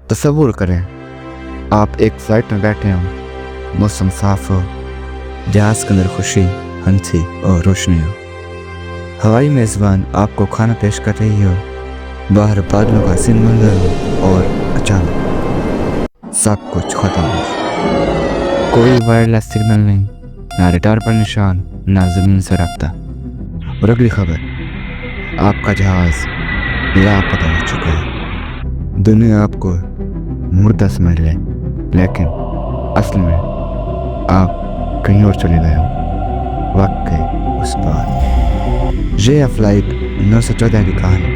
तसव्वुर करें आप एक फ्लाइट में बैठे हों, मौसम साफ हो, जहाज़ के अंदर खुशी, हंसी और रोशनी हो। हवाई मेज़बान आपको खाना पेश कर रही हो, बाहर बादलों का हसीन मंजर हो और अचानक सब कुछ खत्म हो। कोई वायरलेस सिग्नल नहीं, ना रडार पर निशान, ना ज़मीन से रब्ता। और अगली खबर, आपका जहाज़ लापता हो चुका है। दुनिया आपको मुर्दा समझ ले, लेकिन असल में आप कहीं और चले गए हो, वक्त के उस पार। ये फ्लाइट 914 की कहानी,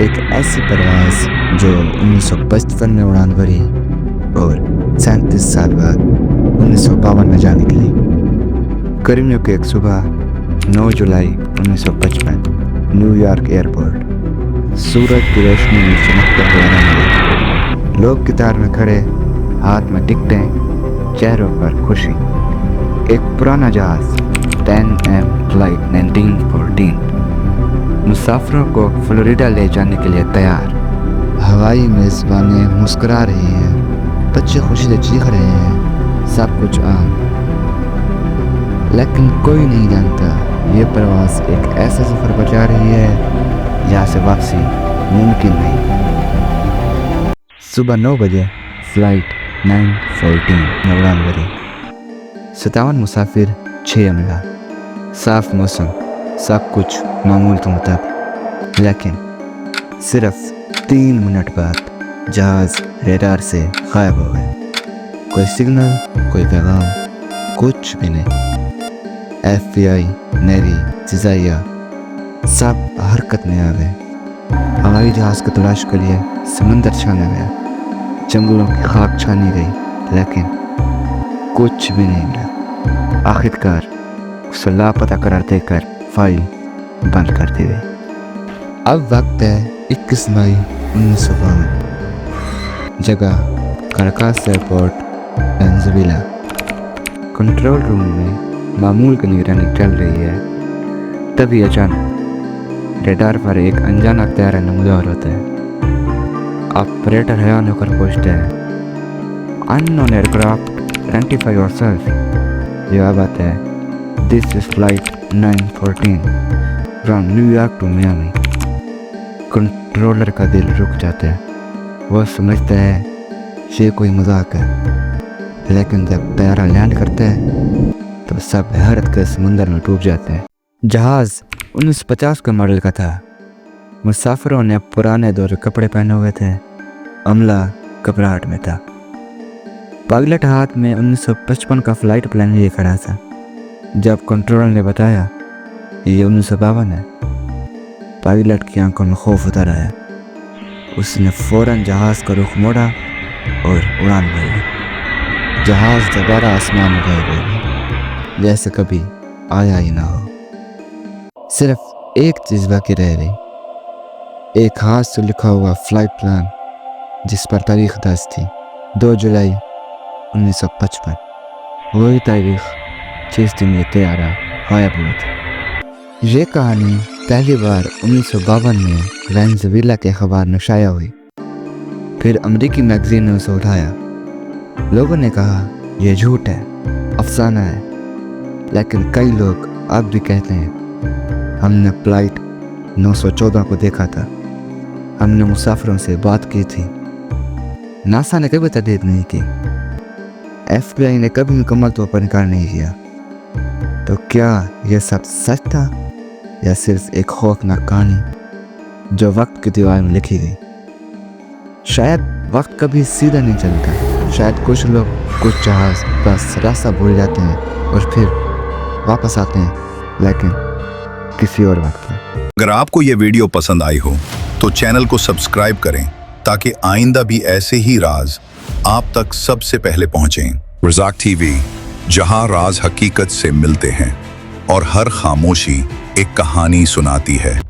एक ऐसी परवाज़ जो 1955 में उड़ान भरी और 37 साल बाद 1952 में जा निकली। गर्मियों की एक सुबह 9 जुलाई 1955, न्यूयॉर्क एयरपोर्ट। सूरज की रोशनी में चमकता हुआ रंग, लोग कतार में खड़े, हाथ में टिकटें, चेहरों पर खुशी। एक पुराना जहाज 10M फ्लाइट 1914 मुसाफिरों को फ्लोरिडा ले जाने के लिए तैयार। हवाई मेज़बानें मुस्कुरा रही हैं, बच्चे खुशी से चीख रहे हैं, सब कुछ आम। लेकिन कोई नहीं जानता ये परवाज़ एक ऐसा सफ़र पर जा रही है जहाँ से वापसी मुमकिन नहीं। सुबह 9 बजे फ्लाइट 914 में उड़ान भरी। 57 मुसाफिर, 6 अमला, साफ मौसम, सब कुछ मामूल के मुताबिक। लेकिन सिर्फ 3 मिनट बाद जहाज़ रडार से गायब हो गए। कोई सिग्नल, कोई पैगाम, कुछ भी नहीं। FBI, नेवी, जिजाइया सब हरकत में आ गए। हवाई जहाज़ की तलाश के लिए समंदर छाना गया, जंगलों की खाक छानी गई, लेकिन कुछ भी नहीं मिला। आखिरकार उसे लापता करार देकर फाइल बंद कर दी गई। अब वक्त है 21 मई 1952, जगह Caracas airport, Venezuela. Control room में मामूल की निगरानी चल रही है। तभी अचानक रडार पर एक अनजाना तारा नमूदार होता है। ऑपरेटर हैरान होकर पूछता है, अननोन एयरक्राफ्ट, आइडेंटिफाई योरसेल्फ। जवाब आता है, this is flight 914 from New York to Miami. Controller का दिल रुक जाता है। वो समझता है ये कोई मजाक है, लेकिन जब तारा लैंड करता है तो सब हैरत के समुंदर में डूब जाते हैं। जहाज़ 1950 के मॉडल का था। मुसाफिरों ने पुराने दौर के कपड़े पहने हुए थे। अमला घबराहट में था। पायलट हाथ में 1955 का फ्लाइट प्लान लिए खड़ा था। जब कंट्रोलर ने बताया ये 1952 है, पायलट की आंखों में खौफ उतर आया। उसने फौरन जहाज़ का रुख मोड़ा और उड़ान भरी। जहाज़ दोबारा आसमान में गायब हो गया, जैसे कभी आया ही ना हो। सिर्फ एक चीज़ बाकी रह गई, एक हाथ से लिखा हुआ फ्लाइट प्लान, जिस पर तारीख दर्ज थी 2 जुलाई 1955। वही तारीख जिस दिन ये तैयारा गायब हुआ था। ये कहानी पहली बार 1952 में वेनेजुएला के अखबार में शाया हुई। फिर अमेरिकी मैगजीन ने उसे उठाया। लोगों ने कहा यह झूठ है, अफसाना है। लेकिन कई लोग अब भी कहते हैं हमने फ्लाइट 914 को देखा था, हमने मुसाफिरों से बात की थी। नासा ने कभी तस्दीक नहीं की, FBI ने कभी मुकम्मल तौर पर इनकार नहीं किया। तो क्या यह सब सच था या सिर्फ एक खौफनाक कहानी जो वक्त की दीवार में लिखी गई? शायद वक्त कभी सीधा नहीं चलता। शायद कुछ लोग, कुछ जहाज बस रास्ता भूल जाते हैं और फिर वापस आते हैं, लेकिन किसी और वक्त में। अगर आपको ये वीडियो पसंद आई हो तो चैनल को सब्सक्राइब करें ताकि आइंदा भी ऐसे ही राज आप तक सबसे पहले पहुंचें। रज़ाक टीवी, जहां राज हकीकत से मिलते हैं और हर खामोशी एक कहानी सुनाती है।